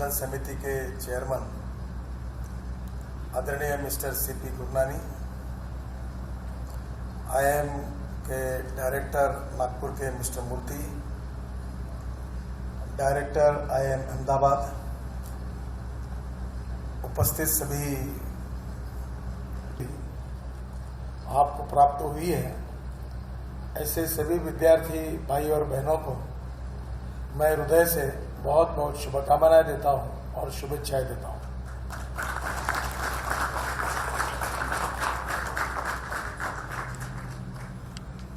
National समिति के chairman आदरणीय मिस्टर सीपी गुरनानी, आईआईएम के डायरेक्टर नागपुर के मिस्टर मूर्ति, डायरेक्टर आईआईएम अहमदाबाद, उपस्थित सभी आपको प्राप्त हुई है, ऐसे सभी विद्यार्थी भाई और बहनों को मैं हृदय से बहुत बहुत शुभकामनाएं देता हूं और शुभेच्छाएं देता हूं।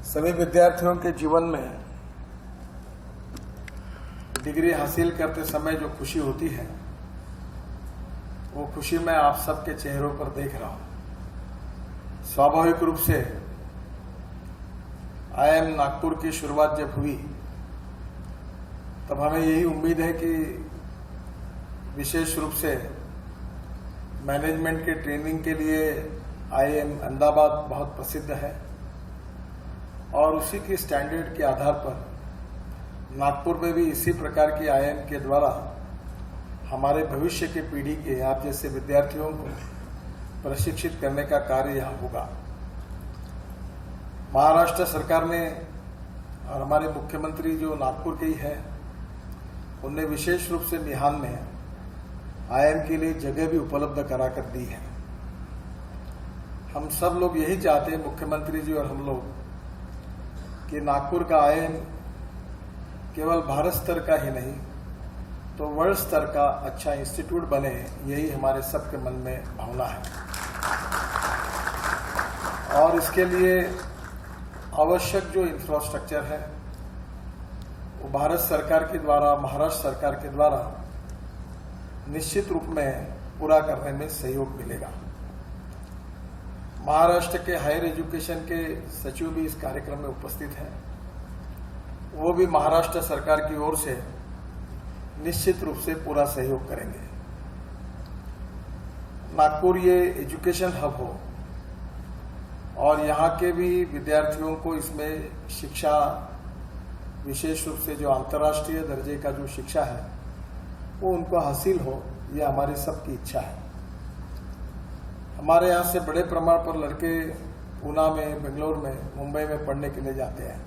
सभी विद्यार्थियों के जीवन में डिग्री हासिल करते समय जो खुशी होती है, वो खुशी मैं आप सबके चेहरों पर देख रहा हूं। स्वाभाविक रूप से आईआईएम नागपुर की शुरुआत जब हुई तब हमें यही उम्मीद है कि विशेष रूप से मैनेजमेंट के ट्रेनिंग के लिए आईआईएम अहमदाबाद बहुत प्रसिद्ध है और उसी की स्टैंडर्ड के आधार पर नागपुर में भी इसी प्रकार की आईआईएम के द्वारा हमारे भविष्य की पीढ़ी के आप जैसे विद्यार्थियों को प्रशिक्षित करने का कार्य यहाँ होगा। महाराष्ट्र सरकार ने और हमारे मुख्यमंत्री जो नागपुर के ही है, उनने विशेष रूप से मिहान में आईआईएम के लिए जगह भी उपलब्ध करा कर दी है। हम सब लोग यही चाहते हैं, मुख्यमंत्री जी और हम लोग, कि नागपुर का आईआईएम केवल भारत स्तर का ही नहीं तो वर्ल्ड स्तर का अच्छा इंस्टीट्यूट बने, यही हमारे सबके मन में भावना है। और इसके लिए आवश्यक जो इंफ्रास्ट्रक्चर है वो भारत सरकार के द्वारा, महाराष्ट्र सरकार के द्वारा निश्चित रूप में पूरा करने में सहयोग मिलेगा। महाराष्ट्र के हायर एजुकेशन के सचिव भी इस कार्यक्रम में उपस्थित हैं। वो भी महाराष्ट्र सरकार की ओर से निश्चित रूप से पूरा सहयोग करेंगे। नागपुर ये एजुकेशन हब हो और यहाँ के भी विद्यार्थियों को इसमें शिक्षा, विशेष रूप से जो अंतर्राष्ट्रीय दर्जे का जो शिक्षा है वो उनको हासिल हो, ये हमारी सबकी इच्छा है। हमारे यहाँ से बड़े प्रमाण पर लड़के पूना में, बेंगलोर में, मुंबई में पढ़ने के लिए जाते हैं,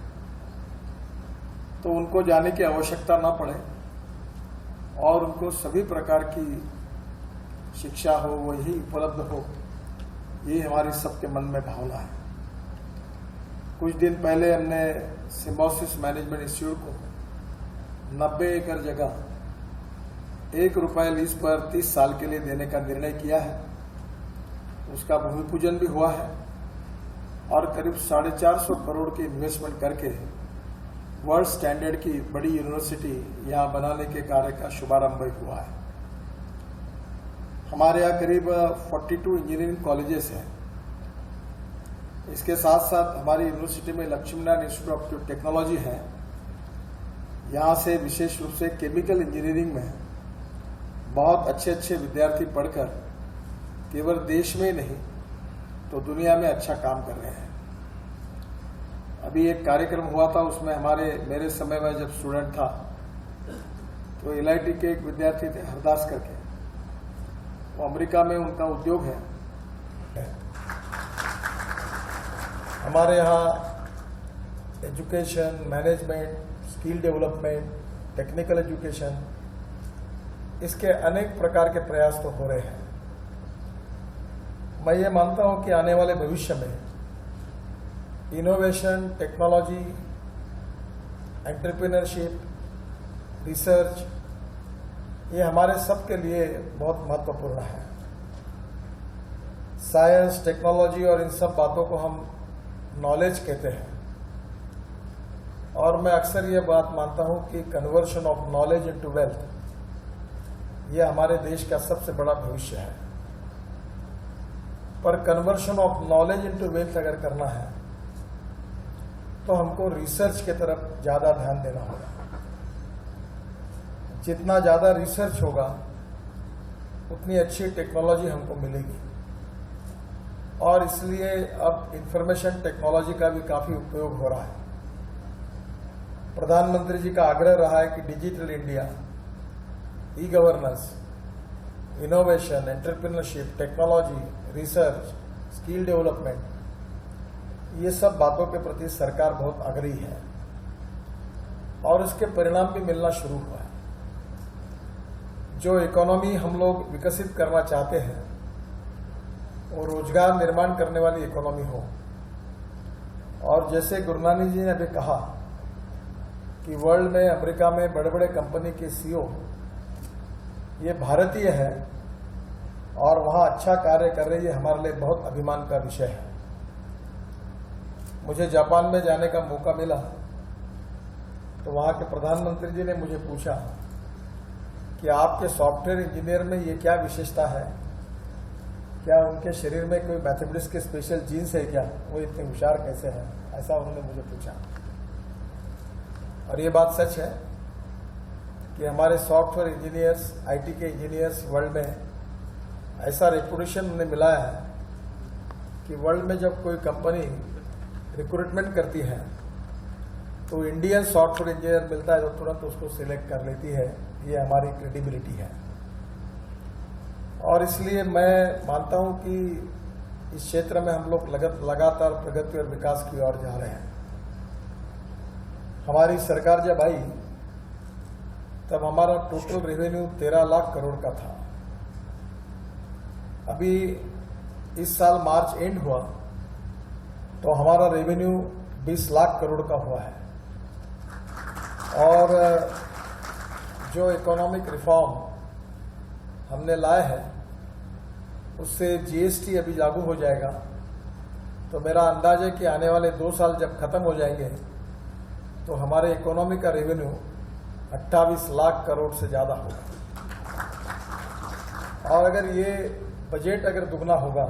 तो उनको जाने की आवश्यकता ना पड़े और उनको सभी प्रकार की शिक्षा हो, वही उपलब्ध हो, ये हमारी सबके मन में भावना है। कुछ दिन पहले हमने सिम्बायोसिस मैनेजमेंट इंस्टीट्यूट को 90 एकड़ जगह ₹1 लीज पर 30 साल के लिए देने का निर्णय किया है। उसका भूमि पूजन भी हुआ है और करीब 450 करोड़ की इन्वेस्टमेंट करके वर्ल्ड स्टैंडर्ड की बड़ी यूनिवर्सिटी यहाँ बनाने के कार्य का शुभारंभ हुआ है। हमारे यहाँ करीब 42 इंजीनियरिंग कॉलेजेस हैं। इसके साथ साथ हमारी यूनिवर्सिटी में लक्ष्मीनारायण इंस्टीट्यूट ऑफ टेक्नोलॉजी है। यहाँ से विशेष रूप से केमिकल इंजीनियरिंग में बहुत अच्छे अच्छे विद्यार्थी पढ़कर केवल देश में ही नहीं तो दुनिया में अच्छा काम कर रहे हैं। अभी एक कार्यक्रम हुआ था, उसमें मेरे समय में जब स्टूडेंट था तो एलआईटी के एक विद्यार्थी थे हरदास करके, वो अमेरिका में उनका उद्योग है। हमारे यहाँ education, management, skill development, technical education, इसके अनेक प्रकार के प्रयास तो हो रहे हैं। मैं ये मानता हूं कि आने वाले भविष्य में इनोवेशन, टेक्नोलॉजी, एंटरप्रेन्योरशिप, रिसर्च, ये हमारे सबके लिए बहुत महत्वपूर्ण है। साइंस, टेक्नोलॉजी और इन सब बातों को हम नॉलेज कहते हैं और मैं अक्सर ये बात मानता हूं कि conversion of knowledge into wealth, ये हमारे देश का सबसे बड़ा भविष्य है। पर conversion of knowledge into wealth अगर करना है तो हमको रिसर्च की तरफ ज्यादा ध्यान देना होगा। जितना ज्यादा रिसर्च होगा उतनी अच्छी टेक्नोलॉजी हमको मिलेगी और इसलिए अब इंफॉर्मेशन टेक्नोलॉजी का भी काफी उपयोग हो रहा है। प्रधानमंत्री जी का आग्रह रहा है कि digital India e governance, innovation, entrepreneurship, technology, research, skill development, ये सब बातों के प्रति सरकार बहुत आग्रही है और इसके परिणाम भी मिलना शुरू हुआ है। जो इकोनॉमी हम लोग विकसित करना चाहते हैं वो रोजगार निर्माण करने वाली इकोनॉमी हो, और जैसे गुरु नानक जी ने अभी कहा कि वर्ल्ड में, अमेरिका में बड़े बड़े कंपनी के सीईओ ये भारतीय है और वहां अच्छा कार्य कर रही है, हमारे लिए बहुत अभिमान का विषय है। मुझे जापान में जाने का मौका मिला तो वहां के प्रधानमंत्री जी ने मुझे पूछा कि आपके सॉफ्टवेयर इंजीनियर में ये क्या विशेषता है, क्या उनके शरीर में कोई मैथमेटिक्स के स्पेशल जीन्स है क्या, वो इतने होशियार कैसे हैं, ऐसा उन्होंने मुझे पूछा। और ये बात सच है कि हमारे सॉफ्टवेयर इंजीनियर्स, आईटी के इंजीनियर्स वर्ल्ड में ऐसा रेपुटेशन उन्हें मिला है कि वर्ल्ड में जब कोई कंपनी रिक्रूटमेंट करती है तो इंडियन सॉफ्टवेयर इंजीनियर मिलता है तो तुरंत उसको सिलेक्ट कर लेती है। ये हमारी क्रेडिबिलिटी है और इसलिए मैं मानता हूं कि इस क्षेत्र में हम लोग लगातार प्रगति और विकास की ओर जा रहे हैं। हमारी सरकार जब आई तब हमारा टोटल रेवेन्यू 13 लाख करोड़ का था। अभी इस साल मार्च एंड हुआ तो हमारा रेवेन्यू 20 लाख करोड़ का हुआ है। और जो इकोनॉमिक रिफॉर्म हमने लाए हैं उससे जीएसटी अभी लागू हो जाएगा, तो मेरा अंदाज है कि आने वाले 2 साल जब खत्म हो जाएंगे तो हमारे इकोनॉमी का रेवेन्यू 28 लाख करोड़ से ज्यादा होगा। और अगर ये बजट अगर दुगना होगा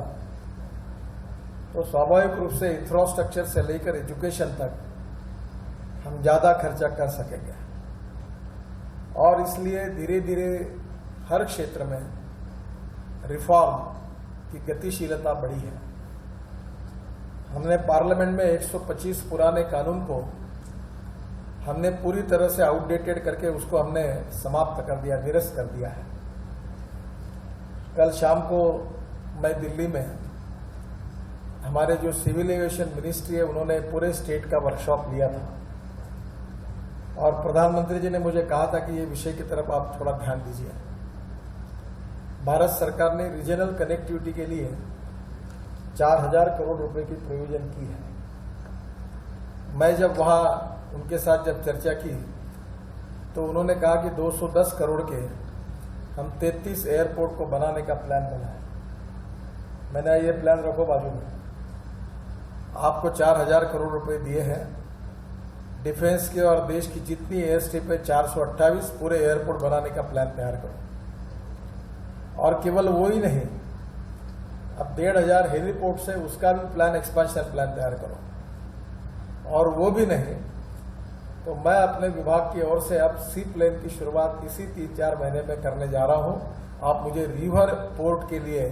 तो स्वाभाविक रूप से इंफ्रास्ट्रक्चर से लेकर एजुकेशन तक हम ज्यादा खर्चा कर सकेंगे। और इसलिए धीरे धीरे हर क्षेत्र में रिफॉर्म की गतिशीलता बढ़ी है। हमने पार्लियामेंट में 125 पुराने कानून को हमने पूरी तरह से आउटडेटेड करके उसको हमने समाप्त कर दिया, निरस्त कर दिया है। कल शाम को मैं दिल्ली में हमारे जो सिविल एविएशन मिनिस्ट्री है उन्होंने पूरे स्टेट का वर्कशॉप लिया था और प्रधानमंत्री जी ने मुझे कहा था कि ये विषय की तरफ आप थोड़ा ध्यान दीजिए। भारत सरकार ने रीजनल कनेक्टिविटी के लिए 4000 करोड़ रुपए की प्रोविजन की है। मैं जब वहां उनके साथ जब चर्चा की तो उन्होंने कहा कि 210 करोड़ के हम 33 एयरपोर्ट को बनाने का प्लान बनाए। मैंने ये प्लान रखो बाजू में, आपको 4000 करोड़ रुपए दिए हैं, डिफेंस के और देश की जितनी एयर स्ट्रिप है 428 पूरे एयरपोर्ट बनाने का प्लान तैयार करो। और केवल वो ही नहीं, अब 1500 हेलीपोर्ट से उसका भी प्लान, एक्सपांशन प्लान तैयार करो। और वो भी नहीं तो मैं अपने विभाग की ओर से अब सी प्लेन की शुरुआत इसी 3-4 महीने में करने जा रहा हूं। आप मुझे रिवर पोर्ट के लिए,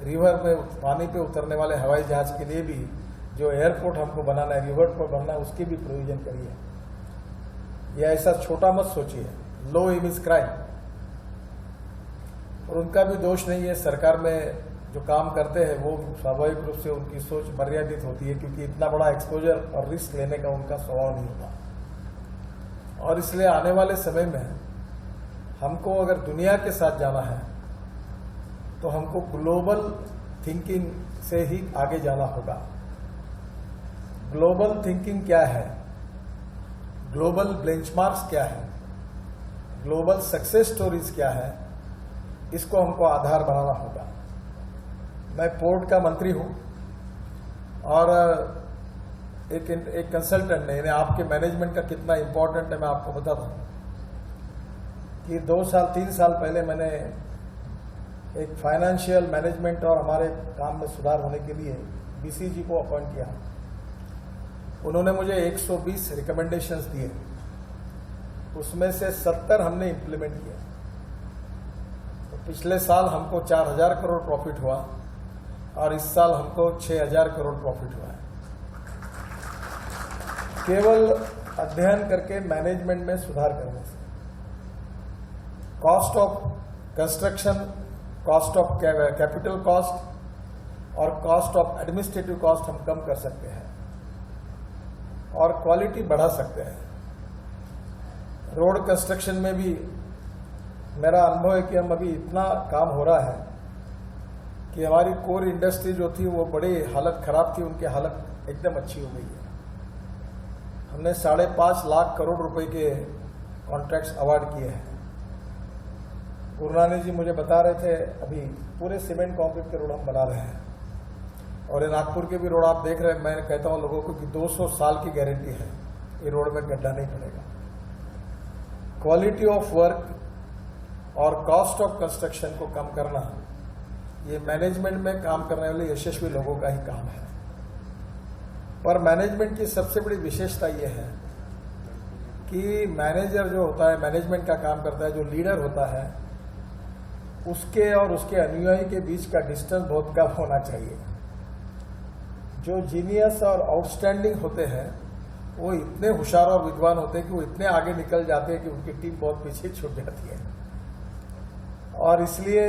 रिवर में पानी पे उतरने वाले हवाई जहाज के लिए भी जो एयरपोर्ट हमको बनाना है, रिवर पोर्ट बनना है, उसकी भी प्रोविजन करिए। यह ऐसा छोटा मत सोचिए, लो इमेज क्राइम। और उनका भी दोष नहीं है, सरकार में जो काम करते हैं वो स्वाभाविक रूप से उनकी सोच मर्यादित होती है क्योंकि इतना बड़ा एक्सपोजर और रिस्क लेने का उनका स्वभाव नहीं होता। और इसलिए आने वाले समय में हमको अगर दुनिया के साथ जाना है तो हमको ग्लोबल थिंकिंग से ही आगे जाना होगा। ग्लोबल थिंकिंग क्या है, ग्लोबल बेंचमार्क्स क्या है, ग्लोबल सक्सेस स्टोरीज क्या है, इसको हमको आधार बनाना होगा। मैं पोर्ट का मंत्री हूं और एक कंसल्टेंट ने, यानी आपके मैनेजमेंट का कितना इंपॉर्टेंट है मैं आपको बताता हूं कि 2-3 साल पहले मैंने एक फाइनेंशियल मैनेजमेंट और हमारे काम में सुधार होने के लिए बीसीजी को अपॉइंट किया। उन्होंने मुझे 120 रिकमेंडेशंस दिए, उसमें से 70 हमने इंप्लीमेंट किया। तो पिछले साल हमको 4000 करोड़ प्रॉफिट हुआ और इस साल हमको 6000 करोड़ प्रॉफिट हुआ है, केवल अध्ययन करके मैनेजमेंट में सुधार करने से। Cost of construction cost of capital cost और कॉस्ट ऑफ एडमिनिस्ट्रेटिव कॉस्ट हम कम कर सकते हैं और क्वालिटी बढ़ा सकते हैं। रोड कंस्ट्रक्शन में भी मेरा अनुभव है कि हम अभी इतना काम हो रहा है कि हमारी कोर इंडस्ट्री जो थी वो बड़ी हालत खराब थी, उनकी हालत एकदम अच्छी हो गई है। हमने 5.5 लाख करोड़ रुपए के कॉन्ट्रैक्ट्स अवार्ड किए हैं। गुरुनानी जी मुझे बता रहे थे अभी पूरे सीमेंट कंक्रीट के रोड हम बना रहे हैं और ये नागपुर के भी रोड आप देख रहे हैं। मैं कहता हूं लोगों को कि 200 साल की गारंटी है, ये रोड में गड्ढा नहीं पड़ेगा। क्वालिटी ऑफ वर्क और कॉस्ट ऑफ कंस्ट्रक्शन को कम करना ये मैनेजमेंट में काम करने वाले यशस्वी लोगों का ही काम है। पर मैनेजमेंट की सबसे बड़ी विशेषता यह है कि मैनेजर जो होता है, मैनेजमेंट का काम करता है, जो लीडर होता है, उसके और उसके अनुयायी के बीच का डिस्टेंस बहुत कम होना चाहिए। जो जीनियस और आउटस्टैंडिंग होते हैं वो इतने होशियार और विद्वान होते हैं कि वो इतने आगे निकल जाते हैं कि उनकी टीम बहुत पीछे छूट जाती है। और इसलिए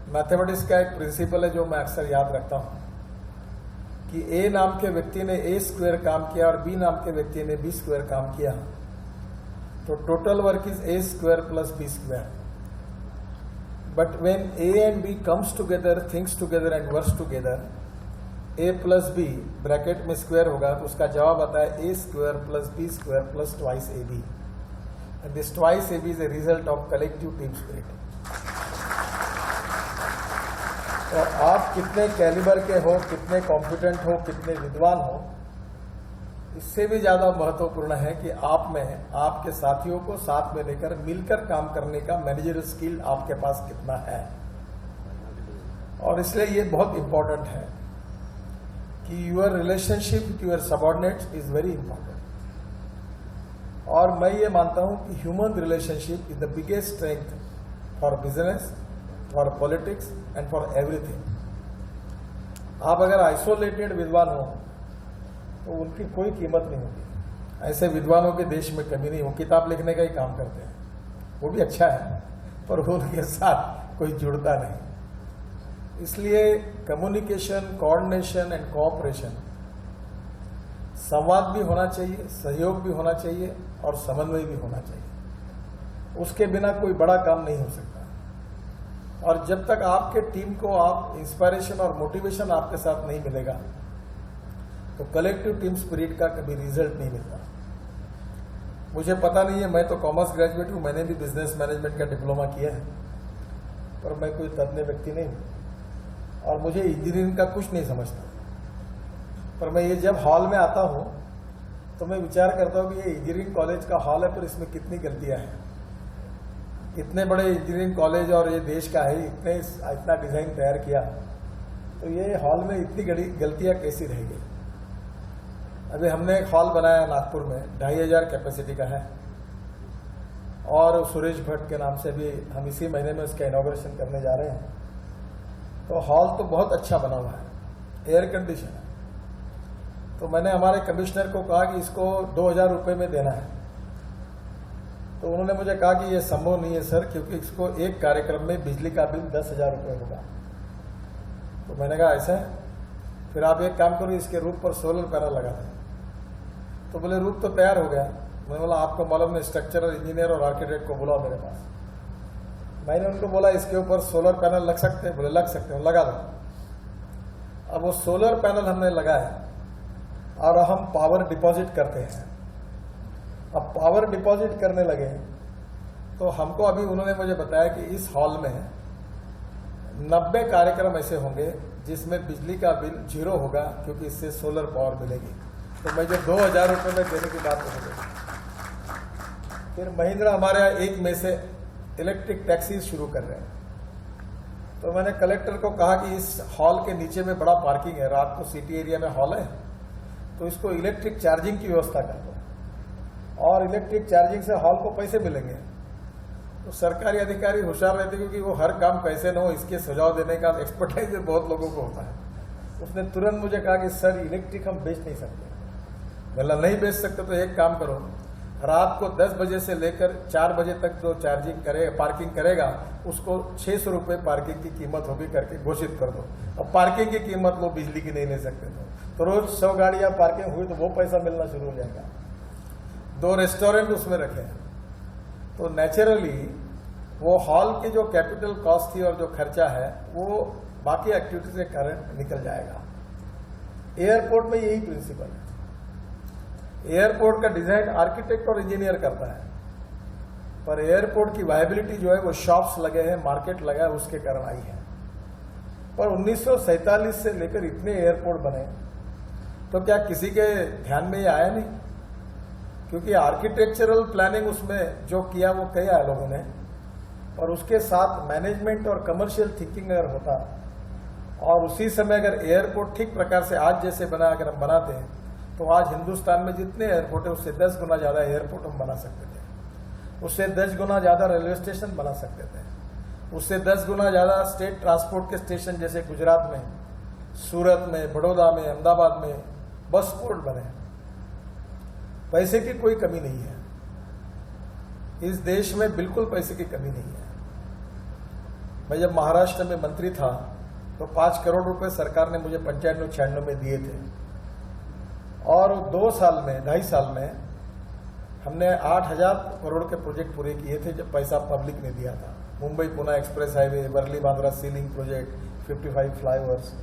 मैथमेटिक्स का एक प्रिंसिपल है जो मैं अक्सर याद रखता हूं कि ए नाम के व्यक्ति ने ए स्क्वायर काम किया और बी नाम के व्यक्ति ने बी स्क्वायर काम किया, तो total work is A square plus B square. But when A and B comes together, thinks together and works together, A plus B bracket में स्क्वायर होगा तो उसका जवाब आता है A square plus B square plus twice A B. And this twice A B is a result of collective team spirit. तो आप कितने कैलिबर के हो, कितने कॉम्पिटेंट हो, कितने विद्वान हो, इससे भी ज्यादा महत्वपूर्ण है कि आप में आपके साथियों को साथ में लेकर मिलकर काम करने का मैनेजरियल स्किल आपके पास कितना है। और इसलिए ये बहुत इंपॉर्टेंट है कि your relationship with your subordinates is very important. और मैं ये मानता हूं कि human relationship is the biggest strength for business, for politics and for everything. आप अगर आइसोलेटेड विद्वान हो तो उनकी कोई कीमत नहीं होगी। ऐसे विद्वानों के देश में कमी नहीं हो, किताब लिखने का ही काम करते हैं, वो भी अच्छा है पर उनके साथ कोई जुड़ता नहीं। इसलिए कम्युनिकेशन, कोऑर्डिनेशन एंड कोऑपरेशन, संवाद भी होना चाहिए, सहयोग भी होना चाहिए और समन्वय भी होना चाहिए। उसके बिना कोई बड़ा काम नहीं हो सकता। और जब तक आपके टीम को आप इंस्पायरेशन और मोटिवेशन आपके साथ नहीं मिलेगा तो कलेक्टिव टीम स्पिरिट का कभी रिजल्ट नहीं मिलता। मुझे पता नहीं है, मैं तो कॉमर्स ग्रेजुएट हूं, मैंने भी बिजनेस मैनेजमेंट का डिप्लोमा किया है, पर मैं कोई तज्ञ व्यक्ति नहीं हूं और मुझे इंजीनियरिंग का कुछ नहीं समझता। पर मैं ये जब हॉल में आता हूं तो मैं विचार करता हूं कि ये इंजीनियरिंग कॉलेज का हॉल है, पर इसमें कितनी गलतियां हैं। इतने बड़े इंजीनियरिंग कॉलेज और ये देश का है, इतना डिजाइन तैयार किया, तो ये हॉल में इतनी गलतियां कैसी रह गई। अभी हमने एक हॉल बनाया नागपुर में, 2500 कैपेसिटी का है और सुरेश भट्ट के नाम से भी हम इसी महीने में उसका इनॉग्रेशन करने जा रहे हैं। तो हॉल तो बहुत अच्छा बना हुआ है, एयर कंडीशन है। तो मैंने हमारे कमिश्नर को कहा कि इसको 2000 रुपये में देना है, तो उन्होंने मुझे कहा कि ये संभव नहीं है सर, क्योंकि इसको एक कार्यक्रम में बिजली का बिल 10,000 रुपये होगा। तो मैंने कहा ऐसा है, फिर आप एक काम करो, इसके रूफ पर सोलर पैनल लगा दें। तो बोले रूफ तो तैयार हो गया। मैंने बोला आपको मालूम है, स्ट्रक्चरल इंजीनियर और आर्किटेक्ट को बुलाओ मेरे पास। मैंने उनको बोला इसके ऊपर सोलर पैनल लग सकते हैं? बोले लग सकते हैं, लगा दो। अब वो सोलर पैनल हमने लगाया और हम पावर डिपॉजिट करते हैं। अब पावर डिपॉजिट करने लगे तो हमको अभी उन्होंने मुझे बताया कि इस हॉल में 90 कार्यक्रम ऐसे होंगे जिसमें बिजली का बिल 0 होगा, क्योंकि इससे सोलर पावर मिलेगी। तो मैं जो 2000 रुपये में देने की बात हो गई। फिर महिंद्रा हमारे यहाँ 1 मई से इलेक्ट्रिक टैक्सी शुरू कर रहे हैं। तो मैंने कलेक्टर को कहा कि इस हॉल के नीचे में बड़ा पार्किंग है, रात को सिटी एरिया में हॉल है, तो इसको इलेक्ट्रिक चार्जिंग की व्यवस्था कर दो और इलेक्ट्रिक चार्जिंग से हॉल को पैसे मिलेंगे। तो सरकारी अधिकारी होशियार रहते, क्योंकि वो हर काम कैसे न हो इसके सुझाव देने का एक्सपर्टाइज बहुत लोगों को होता है। उसने तुरंत मुझे कहा कि सर इलेक्ट्रिक हम बेच नहीं सकते। बोला नहीं बेच सकते तो एक काम करो, रात को 10 बजे से लेकर 4 बजे तक जो पार्किंग करेगा उसको 600 रुपये पार्किंग की कीमत होगी करके घोषित कर दो। अब पार्किंग की कीमत वो बिजली की नहीं ले सकते तो रोज 100 गाड़ियां पार्किंग हुई तो वो पैसा मिलना शुरू हो जाएगा। 2 रेस्टोरेंट उसमें रखे तो नेचुरली वो हॉल की जो कैपिटल कॉस्ट थी और जो खर्चा है वो बाकी एक्टिविटीज के कारण निकल जाएगा। एयरपोर्ट में यही प्रिंसिपल है। एयरपोर्ट का डिजाइन आर्किटेक्ट और इंजीनियर करता है, पर एयरपोर्ट की वायबिलिटी जो है वो शॉप्स लगे हैं, मार्केट लगा है, उसके कारण आई है। पर 1947 से लेकर इतने एयरपोर्ट बने तो क्या किसी के ध्यान में ये आया नहीं? क्योंकि आर्किटेक्चरल प्लानिंग उसमें जो किया वो किया लोगों ने, और उसके साथ मैनेजमेंट और कमर्शियल थिंकिंग अगर होता और उसी समय अगर एयरपोर्ट ठीक प्रकार से आज जैसे बना अगर हम बनाते हैं तो आज हिंदुस्तान में जितने एयरपोर्ट है उससे 10 गुना ज्यादा एयरपोर्ट हम बना सकते थे, उससे 10 गुना ज्यादा रेलवे स्टेशन बना सकते थे, उससे 10 गुना ज्यादा स्टेट ट्रांसपोर्ट के स्टेशन जैसे गुजरात में, सूरत में, बड़ौदा में, अहमदाबाद में बस पोर्ट बने। पैसे की कोई कमी नहीं है इस देश में, बिल्कुल पैसे की कमी नहीं है। मैं जब महाराष्ट्र में मंत्री था तो 5 करोड़ रुपए सरकार ने मुझे 95-96 में दिए थे, और 2 साल में 2.5 साल में हमने 8,000 करोड़ के प्रोजेक्ट पूरे किए थे जब पैसा पब्लिक ने दिया था। Mumbai Pune express highway, Worli Bandra sea link project, 55 flyovers,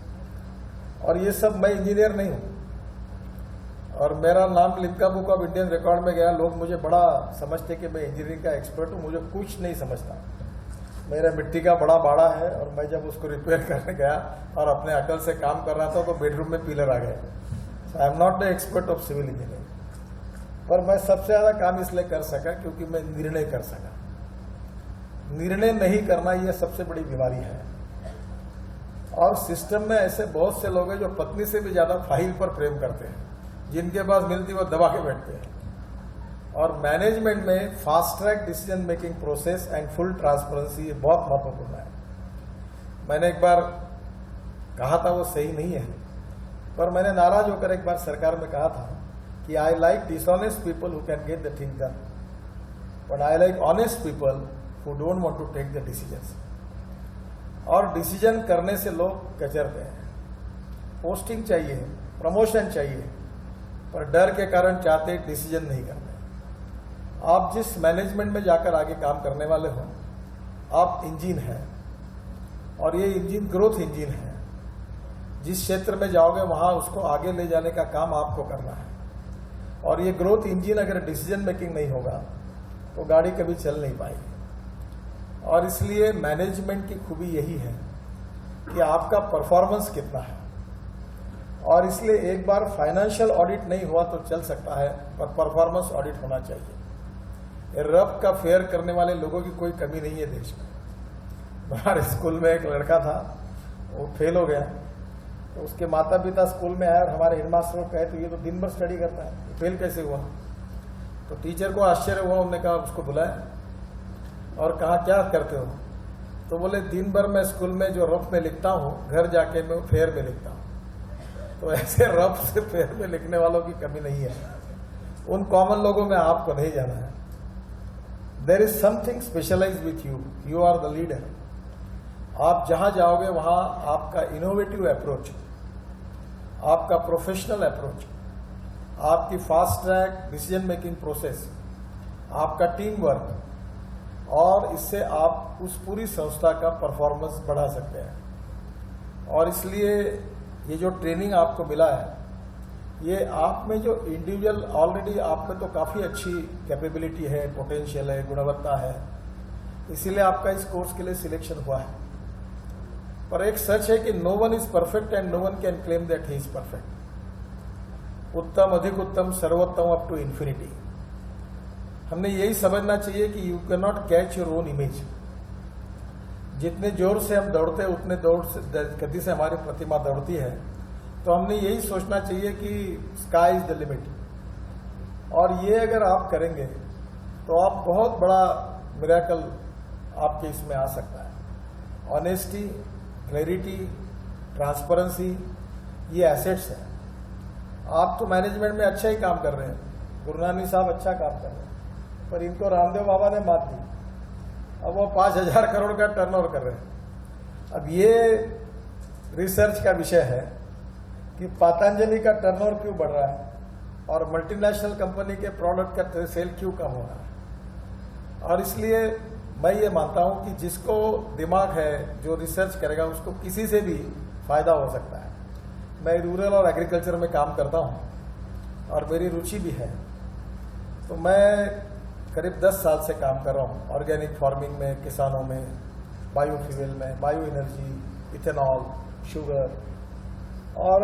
और ये सब मैं इंजीनियर नहीं हूं और मेरा नाम Limca book of Indian record में गया। लोग मुझे बड़ा समझते कि मैं इंजीनियरिंग का एक्सपर्ट हूं, मुझे कुछ नहीं समझता। मेरा मिट्टी का बड़ा बाड़ा है और मैं जब उसको रिपेयर करने गया और अपने अकल से काम कर रहा था तो बेडरूम में पिलर आ गए। I am not the expert of civil engineering, पर मैं सबसे ज्यादा काम इसलिए कर सका क्योंकि मैं निर्णय कर सका। निर्णय नहीं करना यह सबसे बड़ी बीमारी है, और सिस्टम में ऐसे बहुत से लोग हैं जो पत्नी से भी ज्यादा फाइल पर प्रेम करते हैं, जिनके पास मिलती वो दबा के बैठते हैं। और मैनेजमेंट में fast track decision making process and full transparency ये बहुत महत्वपूर्ण है। मैंने एक बार कहा था, वो सही नहीं है, पर मैंने नाराज होकर एक बार सरकार में कहा था कि I like dishonest people who can get the thing done, but I like honest people who don't want to take the decisions. और डिसीजन करने से लोग कचरते हैं। पोस्टिंग चाहिए, प्रमोशन चाहिए, पर डर के कारण चाहते डिसीजन नहीं करते। आप जिस मैनेजमेंट में जाकर आगे काम करने वाले हो, आप इंजन हैं, और ये इंजन ग्रोथ इंजन है। जिस क्षेत्र में जाओगे वहां उसको आगे ले जाने का काम आपको करना है, और ये ग्रोथ इंजन अगर डिसीजन मेकिंग नहीं होगा तो गाड़ी कभी चल नहीं पाएगी। और इसलिए मैनेजमेंट की खूबी यही है कि आपका परफॉर्मेंस कितना है, और इसलिए एक बार फाइनेंशियल ऑडिट नहीं हुआ तो चल सकता है, पर परफॉर्मेंस ऑडिट होना चाहिए। रब का फेयर करने वाले लोगों की कोई कमी नहीं है देश में। हमारे स्कूल में एक लड़का था, वो फेल हो गया, तो उसके माता पिता स्कूल में आए और हमारे हेडमास्टर को कहे तो ये तो दिन भर स्टडी करता है, फेल कैसे हुआ? तो टीचर को आश्चर्य हुआ, उन्होंने कहा उसको बुलाया और कहा क्या करते हो? तो बोले दिन भर मैं स्कूल में जो रफ में लिखता हूँ, घर जाके मैं फेयर में लिखता हूँ। तो ऐसे रफ से फेयर में लिखने वालों की कमी नहीं है, उन कॉमन लोगों में आपको नहीं जाना है। There is something specialized with you, you are the leader. आप जहां जाओगे वहां आपका इनोवेटिव अप्रोच, आपका प्रोफेशनल अप्रोच, आपकी fast track decision making process, आपका टीम वर्क, और इससे आप उस पूरी संस्था का परफॉर्मेंस बढ़ा सकते हैं। और इसलिए ये जो ट्रेनिंग आपको मिला है, ये आप में जो इंडिविजुअल ऑलरेडी आप में तो काफ़ी अच्छी कैपेबिलिटी है, पोटेंशियल है, गुणवत्ता है, इसीलिए आपका इस कोर्स के लिए सिलेक्शन हुआ है। पर एक सच है कि no one is perfect and no one can claim that he is perfect. उत्तम, अधिक उत्तम, सर्वोत्तम अप टू इन्फिनिटी। हमने यही समझना चाहिए कि you can not catch your own image. जितने जोर से हम दौड़ते हैं उतने गति से हमारी प्रतिमा दौड़ती है। तो हमने यही सोचना चाहिए कि स्काई इज द लिमिट, और ये अगर आप करेंगे तो आप बहुत बड़ा मिरेकल आपके इसमें आ सकता है। ऑनेस्टी, क्लैरिटी, ट्रांसपेरेंसी, ये एसेट्स हैं। आप तो मैनेजमेंट में अच्छा ही काम कर रहे हैं, गुरुनानी साहब अच्छा काम कर रहे हैं, पर इनको रामदेव बाबा ने मात दी। अब वो 5,000 करोड़ का टर्नओवर कर रहे हैं। अब ये रिसर्च का विषय है कि पतंजलि का टर्नओवर क्यों बढ़ रहा है और मल्टीनेशनल कंपनी के प्रोडक्ट का सेल क्यों कम हो रहा है। और इसलिए मैं ये मानता हूं कि जिसको दिमाग है, जो रिसर्च करेगा, उसको किसी से भी फायदा हो सकता है। मैं रूरल और एग्रीकल्चर में काम करता हूं और मेरी रुचि भी है, तो मैं करीब 10 साल से काम कर रहा हूं ऑर्गेनिक फार्मिंग में, किसानों में, बायोफ्यूल में, बायो एनर्जी, इथेनॉल, शुगर। और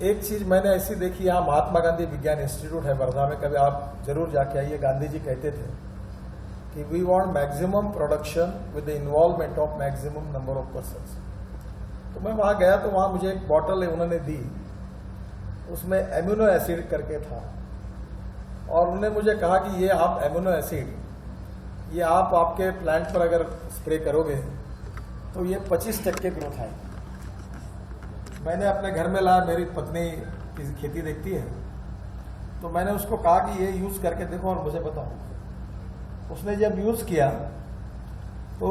एक चीज मैंने ऐसी देखी, यहाँ महात्मा गांधी विज्ञान इंस्टीट्यूट है वर्धा में, कभी आप जरूर जाके आइए। गांधी जी कहते थे कि we want maximum production with the involvement of maximum number of persons. तो मैं वहां गया तो वहां मुझे एक बॉटल उन्होंने दी, उसमें एमिनो एसिड करके था, और उन्होंने मुझे कहा कि ये आप एमिनो एसिड ये आप आपके प्लांट पर अगर स्प्रे करोगे तो ये 25% ग्रोथ आएगी। मैंने अपने घर में लाया, मेरी पत्नी की खेती देखती है, तो मैंने उसको कहा कि ये यूज करके देखो और मुझे बताओ। उसने जब यूज किया तो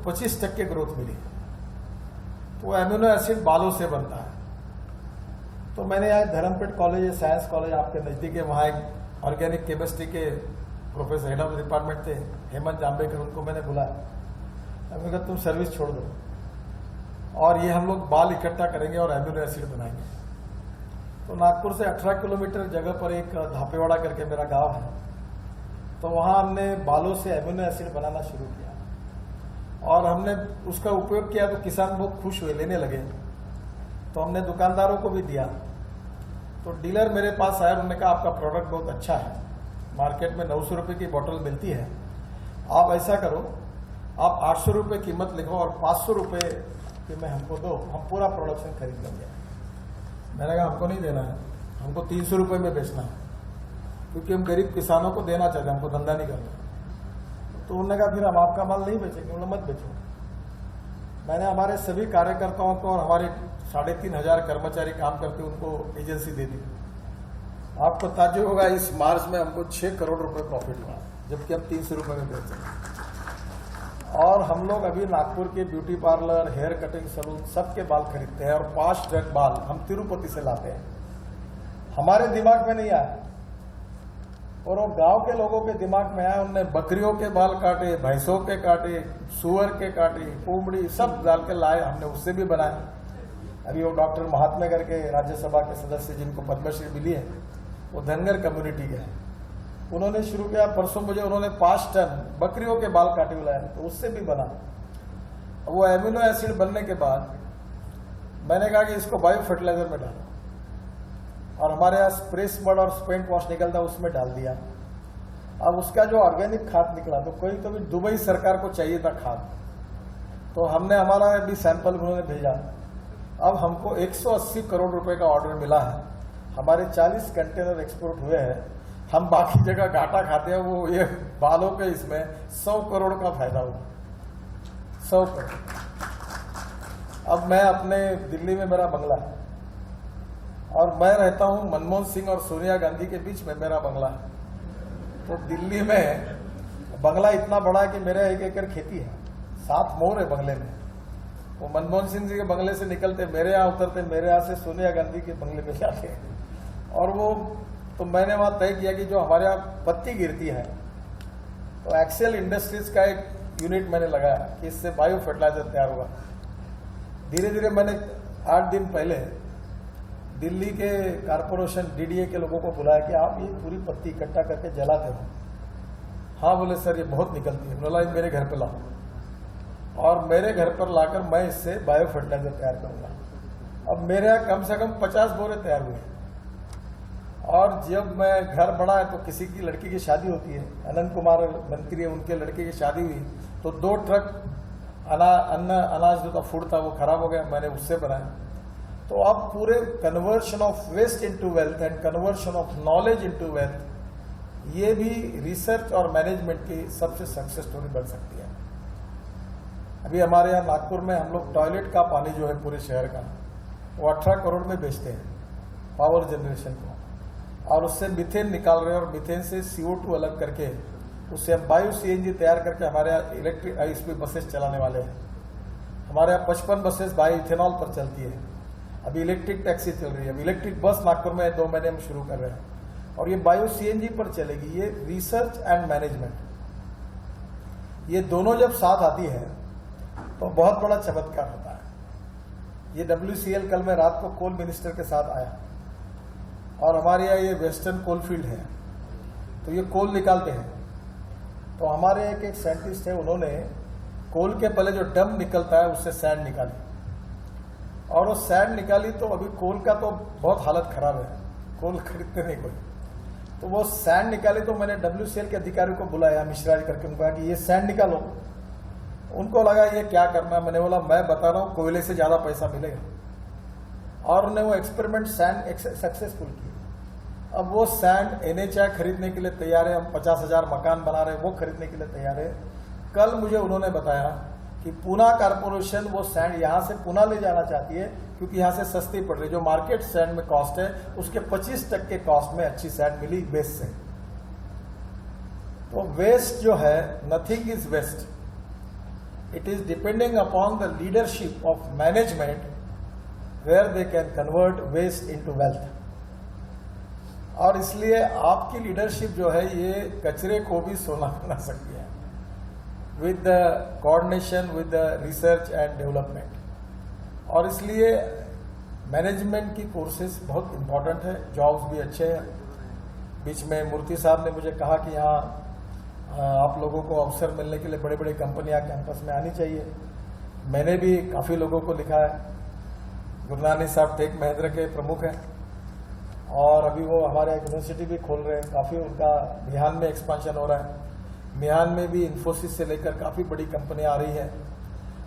25% ग्रोथ मिली। तो एमिनो एसिड बालों से बनता है। तो मैंने यहाँ धर्मपेट कॉलेज, साइंस कॉलेज आपके नजदीक है, वहाँ एक ऑर्गेनिक केमिस्ट्री के प्रोफेसर हेड ऑफ डिपार्टमेंट थे, हेमंत जाम्बेकर, उनको मैंने बुलाया। मैंने कहा तुम सर्विस छोड़ दो और ये हम लोग बाल इकट्ठा करेंगे और एमिनो एसिड बनाएंगे। तो नागपुर से 18 किलोमीटर जगह पर एक धापेवाड़ा करके मेरा गांव है, तो वहां हमने बालों से एमिनो एसिड बनाना शुरू किया और हमने उसका उपयोग किया तो किसान बहुत खुश हुए, लेने लगे। तो हमने दुकानदारों को भी दिया। तो डीलर मेरे पास आया, उन्होंने कहा आपका प्रोडक्ट बहुत अच्छा है, मार्केट में 900 रुपये की बोतल मिलती है, आप ऐसा करो आप 800 रुपये कीमत लिखो और 500 रुपये कि मैं हमको दो, हम पूरा प्रोडक्शन खरीद लेंगे। मैंने कहा हमको नहीं देना है, हमको 300 रुपये में बेचना है, क्योंकि हम गरीब किसानों को देना चाहते हैं, हमको धंधा नहीं करना। तो उन्होंने कहा फिर हम आपका माल नहीं बेचेंगे, उन्होंने मत बेचो। मैंने हमारे सभी कार्यकर्ताओं को और हमारे 3,500 कर्मचारी काम करते उनको एजेंसी दे दी। आपको ताज्जुब होगा, इस मार्च में हमको 6 करोड़ रुपए प्रॉफिट हुआ, जबकि हम 300 रुपये में बेच रहे हैं। और हम लोग अभी नागपुर के beauty parlour, hair cutting salon सबके बाल खरीदते हैं और 5 ट्रक बाल हम तिरुपति से लाते हैं। हमारे दिमाग में नहीं आया और वो गांव के लोगों के दिमाग में आया। उनने बकरियों के बाल काटे, भैंसों के काटे, सुअर के काटे, कुमड़ी सब डाल के लाए, हमने उससे भी बनाए। अभी वो डॉक्टर महात्मा करके राज्यसभा के सदस्य जिनको पद्मश्री मिली है, वो धनगर कम्युनिटी के हैं, उन्होंने शुरू किया। परसों मुझे उन्होंने 5 टन बकरियों के बाल काटे हुए लाए, तो उससे भी बना। वो एमिनो एसिड बनने के बाद मैंने कहा कि इसको बायो फर्टिलाइजर में डालो, और हमारे यहाँ स्प्रे स्मड और स्पेंट वॉश निकलता है, उसमें डाल दिया। अब उसका जो ऑर्गेनिक खाद निकला, तो कोई तो भी दुबई सरकार को चाहिए था खाद, तो हमने हमारा भी सैंपल उन्होंने भेजा। अब हमको 180 करोड़ रुपए का ऑर्डर मिला है, हमारे 40 कंटेनर एक्सपोर्ट हुए हैं। हम बाकी जगह घाटा खाते हैं, वो ये बालों पे इसमें 100 करोड़ का फायदा हुआ, 100 करोड़। अब मैं अपने दिल्ली में मेरा बंगला है और मैं रहता हूं मनमोहन सिंह और सोनिया गांधी के बीच में मेरा बंगला है। तो दिल्ली में बंगला इतना बड़ा है कि मेरा 1 एकड़ खेती है, 7 मोर है बंगले में। वो मनमोहन सिंह जी के बंगले से निकलते मेरे यहाँ उतरते, मेरे यहाँ से सोनिया गांधी के बंगले में जाते। और वो तो मैंने वहां तय किया कि जो हमारे यहाँ पत्ती गिरती है, तो एक्सेल इंडस्ट्रीज का एक यूनिट मैंने लगाया कि इससे बायो फर्टिलाइजर तैयार होगा। धीरे धीरे मैंने 8 दिन पहले दिल्ली के कारपोरेशन डीडीए के लोगों को बुलाया कि आप ये पूरी पत्ती इकट्ठा करके जलाते हो। हाँ बोले सर ये बहुत निकलती है। बोला मेरे घर पे लाओ, और मेरे घर पर लाकर मैं इससे बायो फर्टिलाइजर तैयार करूंगा। अब मेरे यहाँ कम से कम 50 बोरे तैयार हुए। और जब मैं घर बढ़ा है तो किसी की लड़की की शादी होती है, अनंत कुमार मंत्री है, उनके लड़के की शादी हुई, तो 2 ट्रक अनाज जो था, फूड था, वो खराब हो गया, मैंने उससे बनाया। तो अब पूरे conversion of waste into wealth and conversion of knowledge into wealth, ये भी रिसर्च और मैनेजमेंट की सबसे सक्सेस स्टोरी बन सकती है। अभी हमारे यहाँ नागपुर में हम लोग टॉयलेट का पानी जो है पूरे शहर का, वो 18 करोड़ में बेचते हैं पावर जनरेशन को। और उससे मीथेन निकाल रहे हैं और मीथेन से CO2 अलग करके उससे हम बायो CNG तैयार करके हमारे यहाँ इलेक्ट्रिक हाई-स्पीड बसेस चलाने वाले हैं। हमारे यहाँ 55 बसेस बायो इथेनॉल पर चलती है। अभी इलेक्ट्रिक टैक्सी चल रही है। अभी इलेक्ट्रिक बस नागपुर में 2 महीने में शुरू कर रहे हैं और ये बायो CNG पर चलेगी। ये रिसर्च एंड मैनेजमेंट, ये दोनों जब साथ आती है तो बहुत बड़ा चमत्कार होता है। ये WCL कल मैं रात को कोल मिनिस्टर के साथ आया और हमारे यहाँ ये वेस्टर्न कोल फील्ड है, तो ये कोल निकालते हैं। तो हमारे एक साइंटिस्ट है, उन्होंने कोल के पहले जो डंप निकलता है उससे सैंड निकाली और वो सैंड निकाली तो अभी कोल का तो बहुत हालत खराब है, कोल खरीदते नहीं कोई। तो वो सैंड निकाली तो मैंने WCL के अधिकारी को बुलाया, मिश्रा जी करके, उनको कहा कि ये सैंड निकालो। उनको लगा ये क्या करना है। मैंने बोला मैं बता रहा हूँ कोयले से ज्यादा पैसा मिलेगा, और उन्होंने वो एक्सपेरिमेंट सैंड सक्सेसफुल किया। अब वो सैंड NHI खरीदने के लिए तैयार है। हम 50,000 मकान बना रहे हैं, वो खरीदने के लिए तैयार है। कल मुझे उन्होंने बताया कि पूना कारपोरेशन वो सैंड यहाँ से पूना ले जाना चाहती है क्योंकि यहाँ से सस्ती पड़ रही है। जो मार्केट सैंड में कॉस्ट है उसके 25% कॉस्ट में अच्छी सैंड मिली वेस्ट से। तो वेस्ट जो है, nothing is waste, it is depending upon the leadership of management where they can convert waste into wealth. और इसलिए आपकी लीडरशिप जो है ये कचरे को भी सोना बना सकती है with the coordination with the research and development. और इसलिए मैनेजमेंट की कोर्सेज बहुत इंपॉर्टेंट है, जॉब्स भी अच्छे हैं। बीच में मूर्ति साहब ने मुझे कहा कि यहाँ आप लोगों को अवसर मिलने के लिए बड़े बड़े कंपनियां कैंपस में आनी चाहिए। मैंने भी काफ़ी लोगों को लिखा है। गुरनानी साहब टेक महिंद्रा के प्रमुख हैं और अभी वो हमारे यूनिवर्सिटी भी खोल रहे हैं। काफ़ी उनका मिहान में एक्सपांशन हो रहा है। मिहान में भी इन्फोसिस से लेकर काफ़ी बड़ी कंपनियां आ रही हैं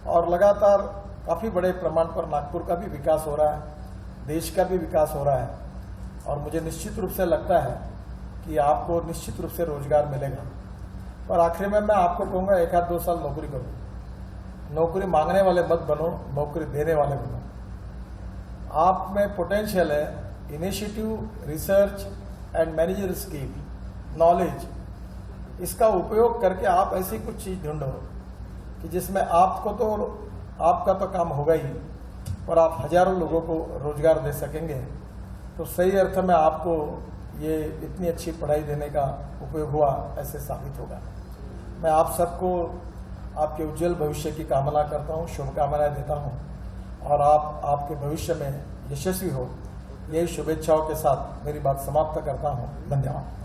और लगातार काफ़ी बड़े प्रमाण पर नागपुर का भी विकास हो रहा है, देश का भी विकास हो रहा है। और मुझे निश्चित रूप से लगता है कि आपको निश्चित रूप से रोजगार मिलेगा। और आखिर में मैं आपको कहूँगा 1-2 साल नौकरी करो। नौकरी मांगने वाले मत बनो, नौकरी देने वाले बनो। आप में पोटेंशियल है, initiative, research and manager skill, knowledge, इसका उपयोग करके आप ऐसी कुछ चीज ढूंढो कि जिसमें आपको तो आपका तो काम होगा ही और आप हजारों लोगों को रोजगार दे सकेंगे। तो सही अर्थ में आपको ये इतनी अच्छी पढ़ाई देने का उपयोग हुआ ऐसे साबित होगा। मैं आप सबको आपके उज्जवल भविष्य की कामना करता हूँ, शुभकामनाएं देता हूँ और आप आपके भविष्य में यशस्वी हो, यही शुभेच्छाओं के साथ मेरी बात समाप्त करता हूँ। धन्यवाद।